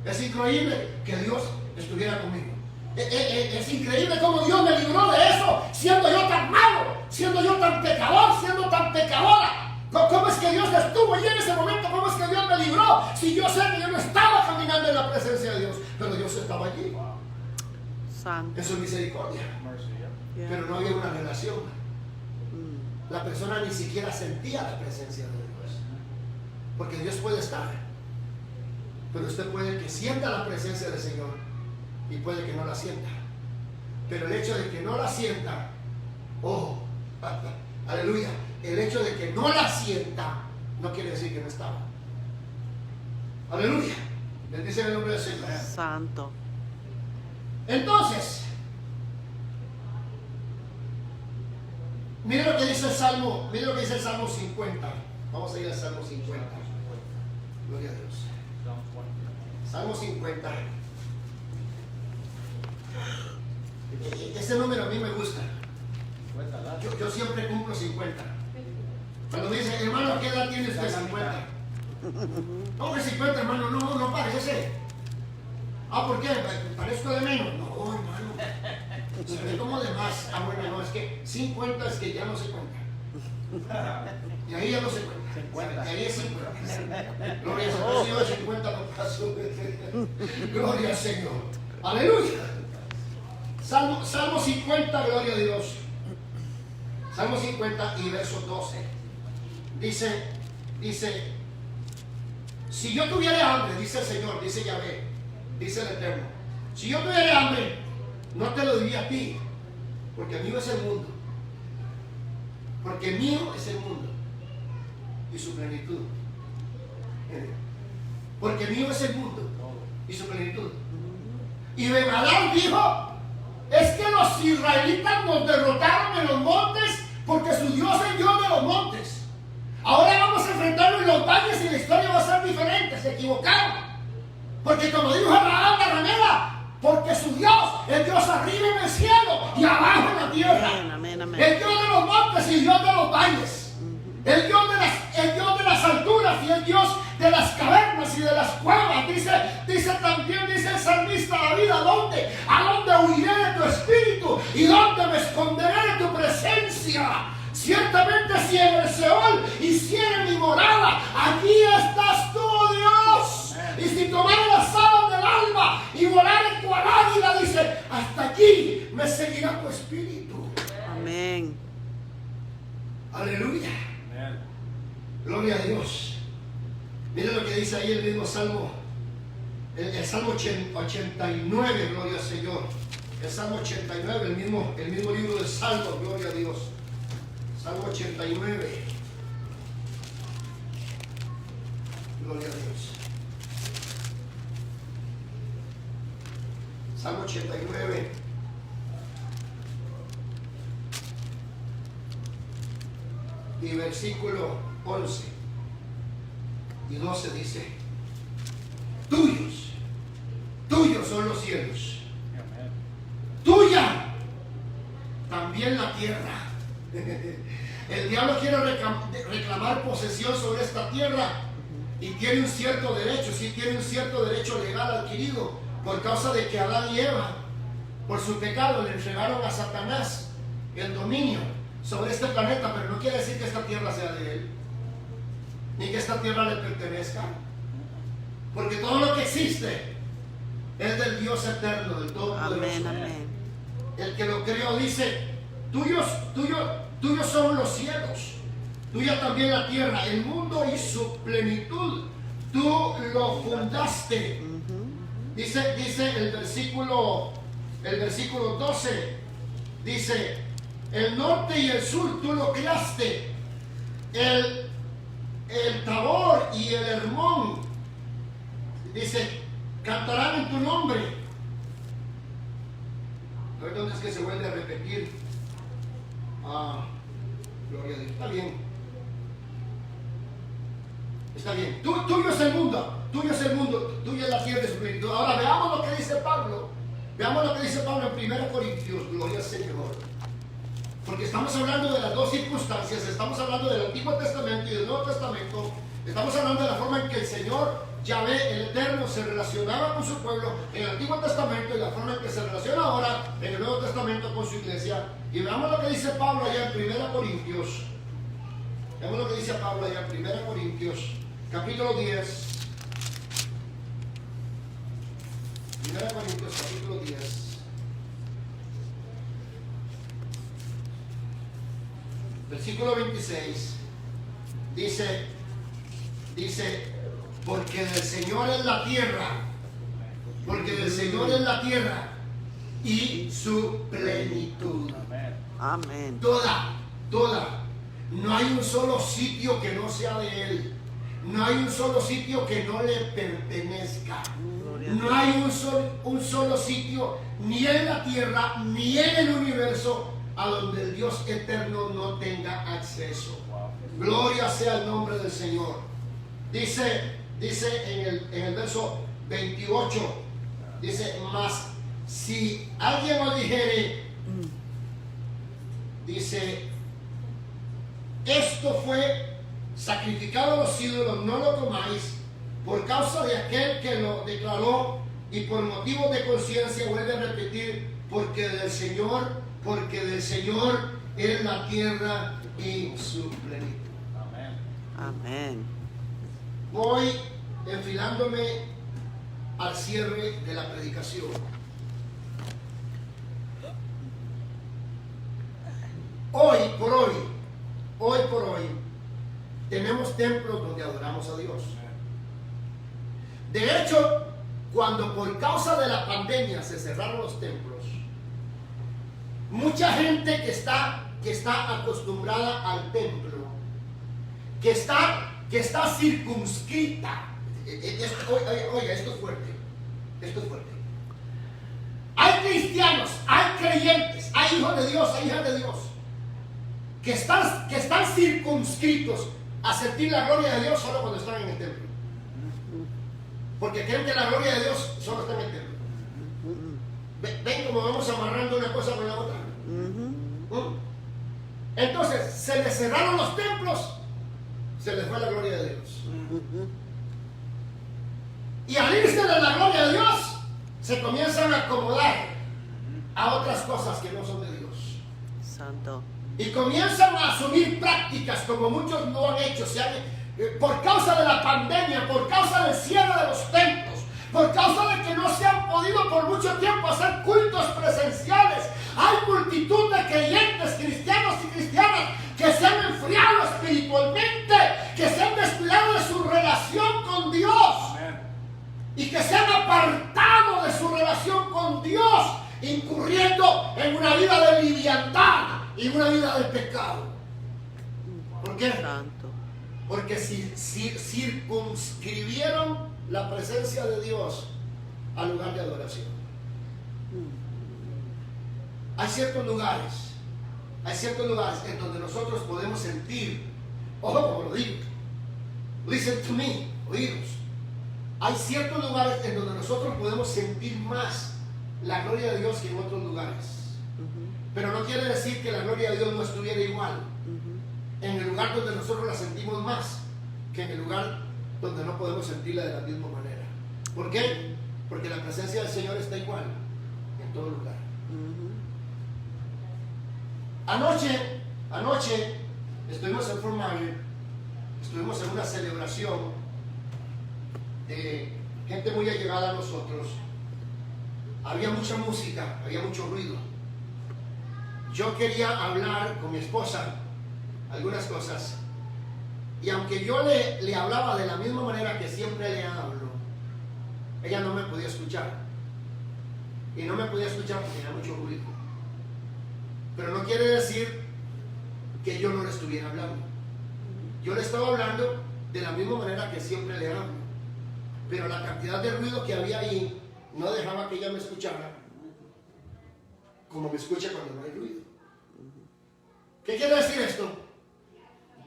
Es increíble que Dios estuviera conmigo. Es increíble cómo Dios me libró de eso, siendo yo tan malo, siendo yo tan pecador, siendo tan pecadora. ¿Cómo es que Dios estuvo allí en ese momento? ¿Cómo es que Dios me libró? Si yo sé que yo no estaba caminando en la presencia de Dios, pero Dios estaba allí. Santo. En su misericordia. Pero no había una relación. La persona ni siquiera sentía la presencia de Dios. Porque Dios puede estar, pero usted puede que sienta la presencia del Señor y puede que no la sienta. Pero el hecho de que no la sienta, aleluya, el hecho de que no la sienta no quiere decir que no estaba. Aleluya. Bendice el nombre del Señor. Santo. Entonces, Mira lo que dice el Salmo, mira lo que dice el Salmo 50. Vamos a ir al Salmo 50. Gloria a Dios. Salmo 50. Ese número a mí me gusta. Yo siempre cumplo 50. Cuando me dicen, hermano, ¿qué edad tiene usted? 50. No, que 50, hermano, no parece. Ah, ¿por qué? ¿Parezco de menos? No, hermano. Se ve como de más. Ah, bueno, no, es que 50 es que ya no se cuenta. Y ahí ya no se cuenta. Y ahí es 50. Gloria al Señor. Yo de 50 no paso. Gloria al Señor. Aleluya. Salmo 50, gloria a Dios. Salmo 50 y verso 12. Dice, si yo tuviera hambre, dice el Señor, dice Yahvé, dice el Eterno, si yo tuviera hambre, no te lo diría a ti, porque mío es el mundo. Porque mío es el mundo y su plenitud. Porque mío es el mundo y su plenitud. Y Benadad dijo, es que los israelitas nos derrotaron en los montes porque su Dios es Dios de los montes. Ahora vamos a enfrentarnos en los valles y la historia va a ser diferente. Se equivocaron. Porque como dijo Abraham la ramera, porque su Dios es Dios arriba en el cielo y abajo en la tierra. Amén, amén. El Dios de los montes y el Dios de los valles. El Dios de las alturas y el Dios de las cavernas y de las cuevas. Dice también el salmista David, ¿a dónde huiré de tu espíritu? ¿Y dónde me esconderé de tu presencia? Ciertamente si en el Seol hiciere mi morada, allí estás tú, oh Dios. Y si tomare las alas del alma y volare cual águila, dice, hasta aquí me seguirá tu espíritu. Amén. Aleluya. Gloria a Dios. Miren lo que dice ahí el mismo Salmo, el Salmo 89, gloria al Señor. El Salmo 89, el mismo libro del Salmo, gloria a Dios. Salmo 89. Gloria a Dios. Salmo 89. Y versículo 11 y 12 dice, tuyos son los cielos, tuya también la tierra. El diablo quiere reclamar posesión sobre esta tierra y tiene un cierto derecho, sí tiene un cierto derecho legal adquirido por causa de que Adán y Eva, por su pecado, le entregaron a Satanás el dominio sobre este planeta, pero no quiere decir que esta tierra sea de él, ni que esta tierra le pertenezca, porque todo lo que existe es del Dios eterno, del Todopoderoso. Amén, amén. El que lo creó dice, tuyos son los cielos, tuya también la tierra, el mundo y su plenitud, tú lo fundaste. Dice el versículo 12, dice, el norte y el sur tú lo creaste, el Tabor y el Hermón, dice, cantarán en tu nombre. A ver dónde es que se vuelve a repetir. Gloria a Dios. Está bien. Está bien. Tuyo es el mundo, tuya es la tierra de su plenitud. Ahora veamos lo que dice Pablo. Veamos lo que dice Pablo en 1 Corintios. Gloria al Señor. Porque estamos hablando de las dos circunstancias. Estamos hablando del Antiguo Testamento y del Nuevo Testamento. Estamos hablando de la forma en que el Señor Yahvé, el Eterno, se relacionaba con su pueblo en el Antiguo Testamento y la forma en que se relaciona ahora en el Nuevo Testamento con su iglesia. Y veamos lo que dice Pablo allá en 1 Corintios. Veamos lo que dice Pablo allá en 1 Corintios, capítulo 10. 1 Corintios, capítulo 10. Versículo 26. Dice, porque del Señor es la tierra, porque del Señor es la tierra y su plenitud. Amén. Toda. No hay un solo sitio que no sea de Él. No hay un solo sitio que no le pertenezca. No hay un solo sitio, ni en la tierra, ni en el universo, a donde el Dios eterno no tenga acceso. Wow. Gloria sea el nombre del Señor. Dice en el verso 28, dice, mas si alguien os dijere, dice, esto fue sacrificado a los ídolos, no lo comáis, por causa de aquel que lo declaró, y por motivos de conciencia vuelve a repetir, porque del Señor es la tierra y su plenitud. Amén. Amén. Voy enfilándome al cierre de la predicación. Hoy por hoy, tenemos templos donde adoramos a Dios. De hecho, cuando por causa de la pandemia se cerraron los templos, mucha gente que está acostumbrada al templo, que está circunscrita. Oiga, esto es fuerte. Hay cristianos, hay creyentes, hay hijos de Dios, hay hijas de Dios, que están circunscritos a sentir la gloria de Dios solo cuando están en el templo. Porque creen que la gloria de Dios solo está en el templo. ¿Ven cómo vamos amarrando una cosa con la otra? Entonces, se les cerraron los templos, se les fue la gloria de Dios. Y al irse de la gloria de Dios, se comienzan a acomodar a otras cosas que no son de Dios. Santo. Y comienzan a asumir prácticas como muchos lo han hecho. Por causa de la pandemia, por causa del cierre de los templos, por causa de que no se han podido por mucho tiempo hacer cultos presenciales, hay multitud de creyentes, cristianos y cristianas que se han enfriado espiritualmente, que se han descuidado de su relación con Dios. Amén. Y que se han apartado de su relación con Dios, incurriendo en una vida de liviandad y una vida de pecado. ¿Por qué? Santo. Porque si circunscribieron la presencia de Dios al lugar de adoración. Hay ciertos lugares en donde nosotros podemos sentir, ojo como lo digo, listen to me, oídos. Hay ciertos lugares en donde nosotros podemos sentir más la gloria de Dios que en otros lugares. Pero no quiere decir que la gloria de Dios no estuviera igual en el lugar donde nosotros la sentimos más que en el lugar donde no podemos sentirla de la misma manera. ¿Por qué? Porque la presencia del Señor está igual en todo lugar. Anoche estuvimos en Fort Myers, estuvimos en una celebración de gente muy allegada a nosotros. Había mucha música, había mucho ruido. Yo quería hablar con mi esposa algunas cosas, y aunque yo le hablaba de la misma manera que siempre le hablo, ella no me podía escuchar, y no me podía escuchar porque tenía mucho ruido. Pero no quiere decir que yo no le estuviera hablando. Yo le estaba hablando de la misma manera que siempre le hablo, pero la cantidad de ruido que había ahí no dejaba que ella me escuchara como me escucha cuando no hay ruido. ¿Qué quiere decir esto?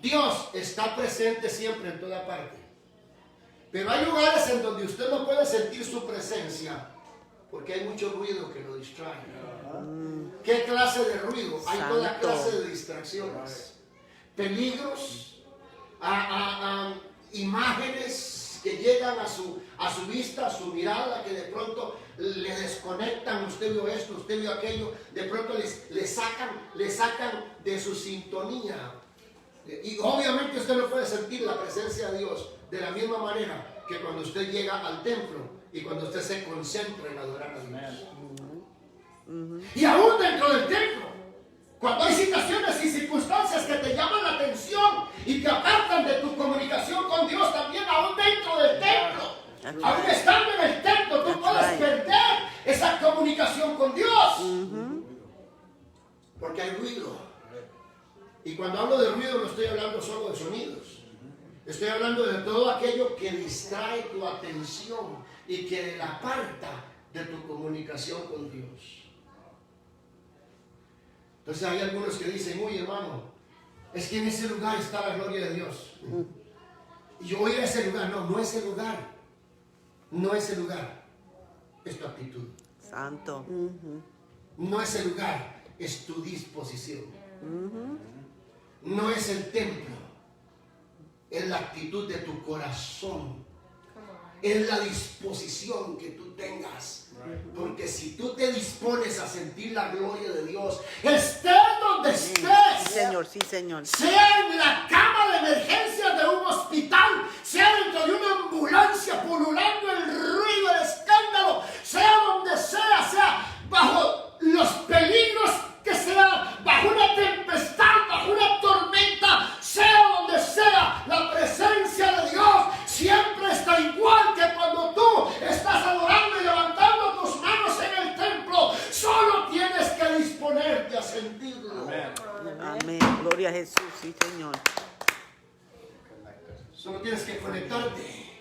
Dios está presente siempre en toda parte, pero hay lugares en donde usted no puede sentir su presencia porque hay mucho ruido que lo distrae. ¿Qué clase de ruido? Hay toda Santo. clase de distracciones, peligros, imágenes que llegan a su vista, a su mirada, que de pronto le desconectan. Usted vio esto, usted vio aquello, de pronto le sacan de su sintonía. Y obviamente usted no puede sentir la presencia de Dios de la misma manera que cuando usted llega al templo y cuando usted se concentra en adorar a Dios. Y aún dentro del templo, cuando hay situaciones y circunstancias que te llaman la atención y te apartan de tu comunicación con Dios, también aún dentro del templo, aún estando en el templo, tú puedes perder esa comunicación con Dios. Porque hay ruido. Y cuando hablo de ruido no estoy hablando solo de sonidos. Estoy hablando de todo aquello que distrae tu atención y que la aparta de tu comunicación con Dios. Entonces hay algunos que dicen, uy hermano, es que en ese lugar está la gloria de Dios. Y yo voy a ese lugar. No, no es el lugar. No es el lugar. Es tu actitud. Santo. No es el lugar. Es tu disposición. No es el templo. Es la actitud de tu corazón. Es la disposición que tú tengas. Porque si tú te dispones a sentir la gloria de Dios, estés donde estés, Sí, Señor, sí, Señor. sea en la cama de emergencia de un hospital, sea dentro de una ambulancia, pululando el ruido, el escándalo, sea donde sea bajo los peligros que sea, bajo una tempestad, bajo una tormenta, sea donde sea, la presencia de Dios siempre está igual que cuando tú estás adorando y levantando tus manos en el templo. Solo tienes que disponerte a sentirlo. Amén. Gloria a Jesús, sí, Señor. Solo tienes que conectarte.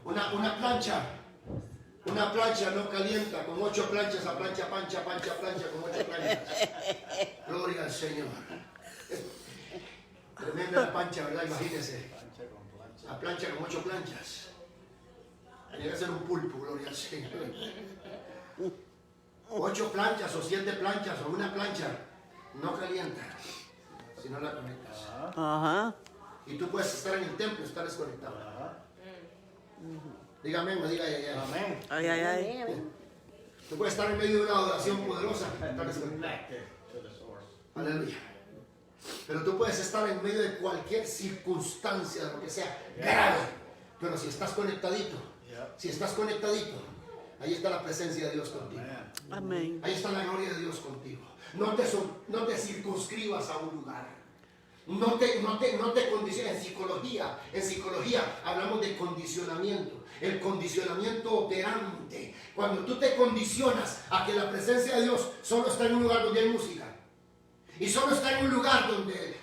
Una plancha no calienta. Con 8 planchas a plancha, plancha con 8 planchas. Gloria al Señor. Tremenda la plancha, ¿verdad? Imagínense. La plancha con 8 planchas. Llega a ser un pulpo, gloria al Señor. 8 planchas o 7 planchas o una plancha no calienta si no la conectas. Ajá. Y tú puedes estar en el templo y estar desconectado. Dígame, no diga ya. Amén. Ay, ay, ay. Tú puedes estar en medio de una adoración poderosa y estar desconectado. Connected to the source. Aleluya. Pero tú puedes estar en medio de cualquier circunstancia, de lo que sea, grave. Pero si estás conectadito, ahí está la presencia de Dios contigo. Amén. Ahí está la gloria de Dios contigo. No te circunscribas a un lugar. No te condiciones. En psicología hablamos de condicionamiento. El condicionamiento operante. Cuando tú te condicionas a que la presencia de Dios solo está en un lugar donde hay música. Y solo está en un lugar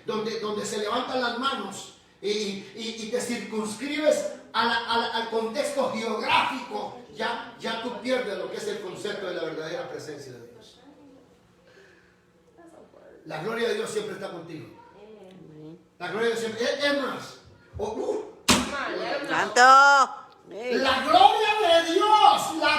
donde se levantan las manos. Y te circunscribes al contexto geográfico. Ya tú pierdes lo que es el concepto de la verdadera presencia de Dios. La gloria de Dios siempre está contigo. La gloria de Dios siempre. Es más. Santo. La gloria de Dios va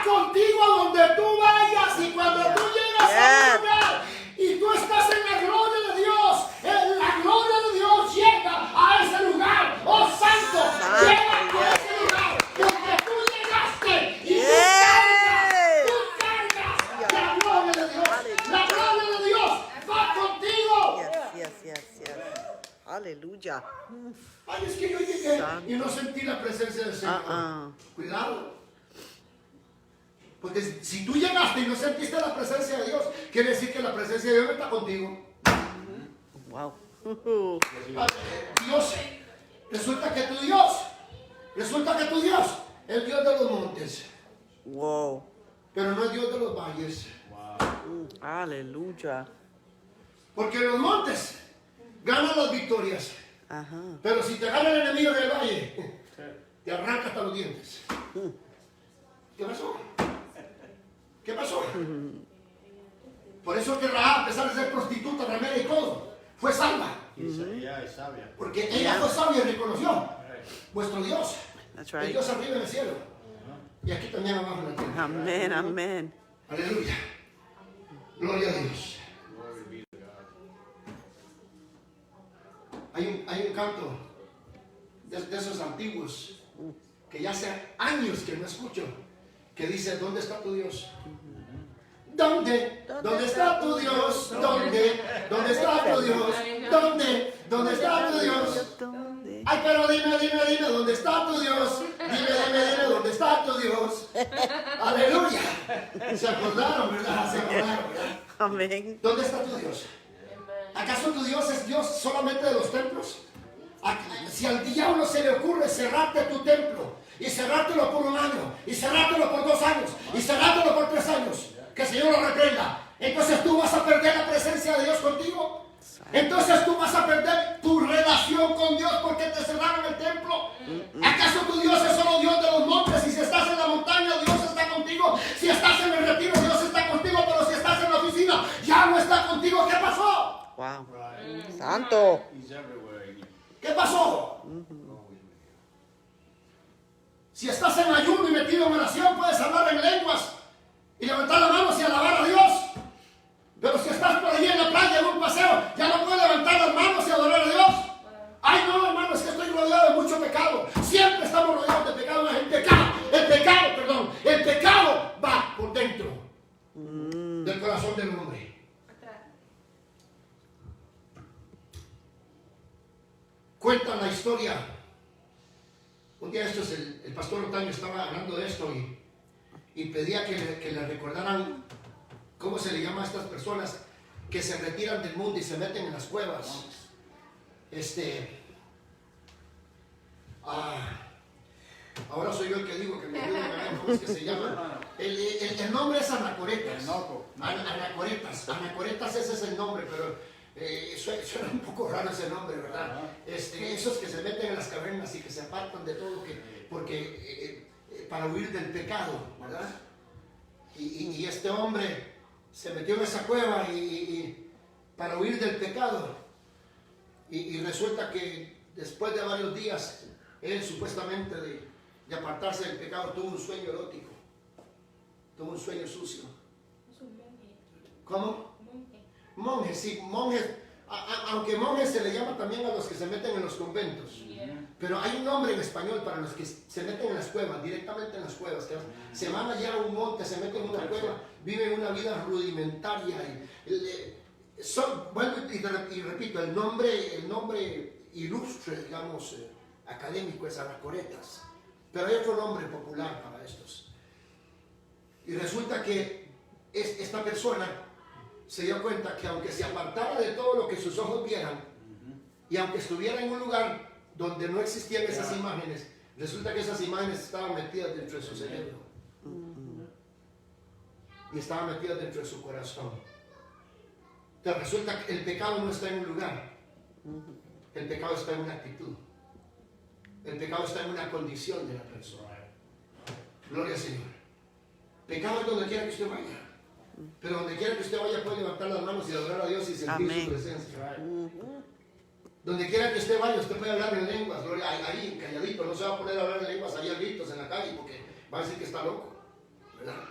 contigo a donde tú vayas. Y cuando tú llegas a un lugar y tú estás en la gloria de Dios, la gloria de Dios llega a ese lugar. Oh Santo, llega a ese lugar donde tú llegaste y tú cargas la gloria de Dios. La gloria de Dios va contigo. Yes. Aleluya. Ay, es que yo llegué y no sentí la presencia del Señor. Cuidado. Porque si tú llegaste y no sentiste la presencia de Dios, quiere decir que la presencia de Dios no está contigo. Wow. Dios, resulta que tu Dios es Dios de los montes, Wow. pero no es Dios de los valles. Aleluya. Porque en los montes ganan las victorias. Ajá. Pero si te gana el enemigo en el valle, te arranca hasta los dientes. ¿Qué pasó? Por eso que Rahab, a pesar de ser prostituta, ramera y todo, fue salva. Ella es sabia. Porque ella fue sabia y reconoció vuestro Dios. That's El right. Dios arriba en el cielo. Y aquí también abajo en la tierra. Amén, amén. Aleluya. Gloria a Dios. Hay un canto de esos antiguos que ya hace años que no escucho, que dice, ¿dónde está tu Dios? ¿Dónde? ¿Dónde está tu Dios? ¿Dónde? ¿Dónde está tu Dios? ¿Dónde? ¿Dónde está tu Dios? ¿Dónde? Ay, pero dime, ¿dónde está tu Dios? Dime, ¿dónde está tu Dios? Aleluya. Se acordaron, ¿verdad? ¿Verdad? Amén. ¿Dónde está tu Dios? ¿Acaso tu Dios es Dios solamente de los templos? Si al diablo se le ocurre cerrarte tu templo, y cerrártelo por 1 año, y cerrártelo por 2 años, y cerrártelo por 3 años, que el Señor lo reprenda, entonces tú vas a perder la presencia de Dios contigo. Entonces tú vas a perder tu relación con Dios porque te cerraron el templo. ¿Acaso tu Dios es solo Dios de los montes? Y si estás en la montaña, Dios está contigo. Si estás en el retiro, Dios Wow. Right. Santo. He's everywhere. ¿Qué pasó? Si estás en ayuno y metido en oración, puedes hablar en lenguas y levantar las manos y alabar a Dios. Pero si estás por allí en la playa, en un paseo, ya no puedes levantar las manos y adorar a Dios. Ay, no, hermano, es que estoy rodeado de mucho pecado. Siempre estamos rodeados de pecado. El pecado va por dentro del corazón del hombre. Cuentan la historia. Un día el pastor Otaño estaba hablando de esto y pedía que le recordaran cómo se le llama a estas personas que se retiran del mundo y se meten en las cuevas. Ahora soy yo el que digo que me ayuden a ver cómo es que se llama. El nombre es anacoretas. Anacoretas, ese es el nombre, pero suena un poco raro ese nombre, ¿verdad? Esos que se meten en las cavernas y que se apartan de todo porque para huir del pecado, ¿verdad? Y este hombre se metió en esa cueva y para huir del pecado. Y resulta que después de varios días, él supuestamente de apartarse del pecado, tuvo un sueño erótico, tuvo un sueño sucio. ¿Cómo? Monjes, sí, monjes. Aunque monjes se le llama también a los que se meten en los conventos. Pero hay un nombre en español para los que se meten en las cuevas, directamente en las cuevas. Que se van allá a un monte, se meten en una cueva, viven una vida rudimentaria. Bueno, y repito, el nombre ilustre, digamos, académico es anacoretas. Pero hay otro nombre popular para estos. Y resulta que esta persona se dio cuenta que aunque se apartara de todo lo que sus ojos vieran, y aunque estuviera en un lugar donde no existían esas imágenes, resulta que esas imágenes estaban metidas dentro de su cerebro. Y estaban metidas dentro de su corazón. Entonces resulta que el pecado no está en un lugar. El pecado está en una actitud. El pecado está en una condición de la persona. Gloria al Señor. Pecado es donde quiera que usted vaya. Pero donde quiera que usted vaya puede levantar las manos y adorar a Dios y sentir Amén. su presencia. Donde quiera que usted vaya, usted puede hablar en lenguas. Gloria, ahí, calladito. No se va a poner a hablar en lenguas allá gritos en la calle porque va a decir que está loco. ¿Verdad?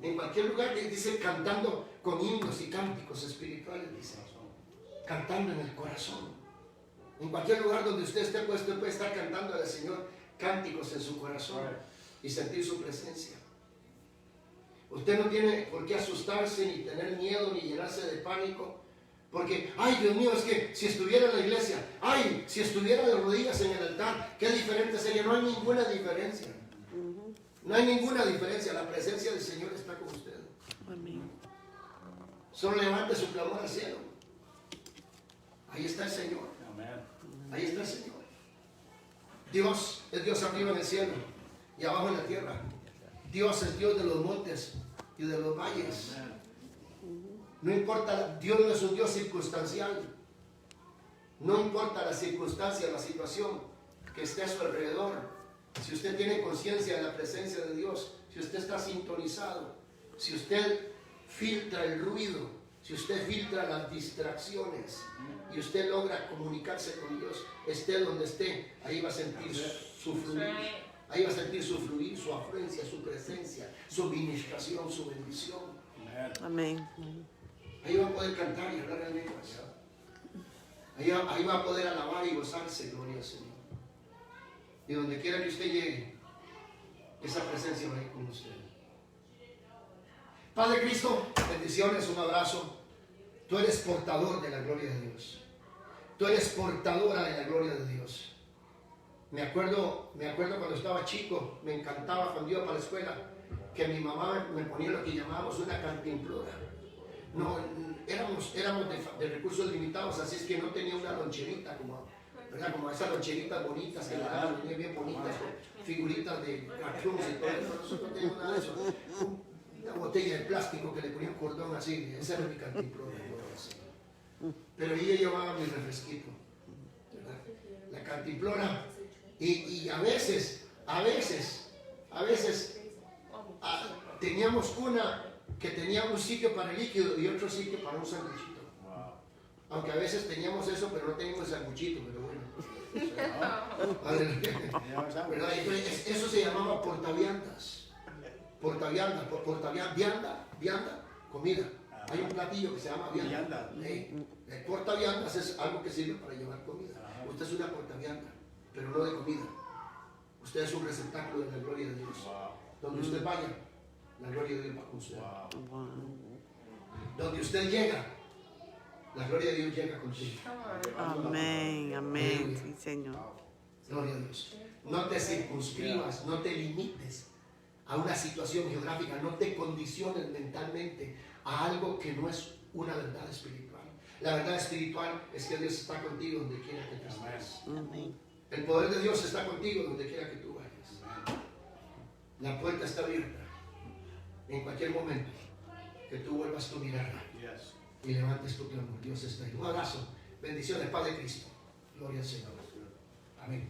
En cualquier lugar dice cantando con himnos y cánticos espirituales, dice. Cantando en el corazón. En cualquier lugar donde usted esté, pues usted puede estar cantando al Señor cánticos en su corazón y sentir su presencia. Usted no tiene por qué asustarse, ni tener miedo, ni llenarse de pánico. Porque, ay Dios mío, es que si estuviera en la iglesia, ay, si estuviera de rodillas en el altar, qué diferente sería. No hay ninguna diferencia. No hay ninguna diferencia. La presencia del Señor está con usted. Amén. Solo levante su clamor al cielo. Ahí está el Señor. Ahí está el Señor. Dios es Dios arriba en el cielo y abajo en la tierra. Dios es Dios de los montes y de los valles. No importa, Dios no es un Dios circunstancial. No importa la circunstancia, la situación que esté a su alrededor. Si usted tiene conciencia de la presencia de Dios, si usted está sintonizado, si usted filtra el ruido, si usted filtra las distracciones y usted logra comunicarse con Dios, esté donde esté, ahí va a sentir su fluir. Ahí va a sentir su fluir, su afluencia, su presencia, su ministración, su bendición. Amén. Ahí va a poder cantar y hablar en lenguas. Ahí va a poder alabar y gozarse, gloria al Señor. Y donde quiera que usted llegue, esa presencia va a ir con usted. Padre Cristo, bendiciones, un abrazo. Tú eres portador de la gloria de Dios. Tú eres portadora de la gloria de Dios. Me acuerdo cuando estaba chico, me encantaba cuando iba para la escuela, que mi mamá me ponía lo que llamábamos una cantimplora. No, éramos de recursos limitados, así es que no tenía una loncherita ¿verdad? Como esas loncheritas bonitas que le daban, bien bonitas, con figuritas de cartoons y todo eso. Nosotros no teníamos nada de eso. Una botella de plástico que le ponía un cordón así, esa era mi cantimplora. Pero ella llevaba mi refresquito, ¿verdad? La cantimplora. Y a veces teníamos una que tenía un sitio para el líquido y otro sitio para un sándwichito. Aunque a veces teníamos eso, pero no teníamos el sanguchito, pero bueno. Aleluya. ¿Verdad? Entonces, eso se llamaba portaviandas. Vianda, comida. Hay un platillo que se llama vianda. Portaviandas es algo que sirve para llevar comida. Usted es una portavianda, pero no de comida. Usted es un receptáculo de la gloria de Dios. Donde usted vaya, la gloria de Dios va con usted. Donde usted llega, la gloria de Dios llega contigo. Amén, amén. Sí, Señor. Gloria a Dios. No te circunscribas, no te limites a una situación geográfica, no te condiciones mentalmente a algo que no es una verdad espiritual. La verdad espiritual es que Dios está contigo donde quiera que tú estés. El poder de Dios está contigo donde quiera que tú vayas. La puerta está abierta en cualquier momento que tú vuelvas tu mirada y levantes tu clamor. Dios está ahí. Un abrazo. Bendiciones, Padre Cristo. Gloria al Señor. Amén.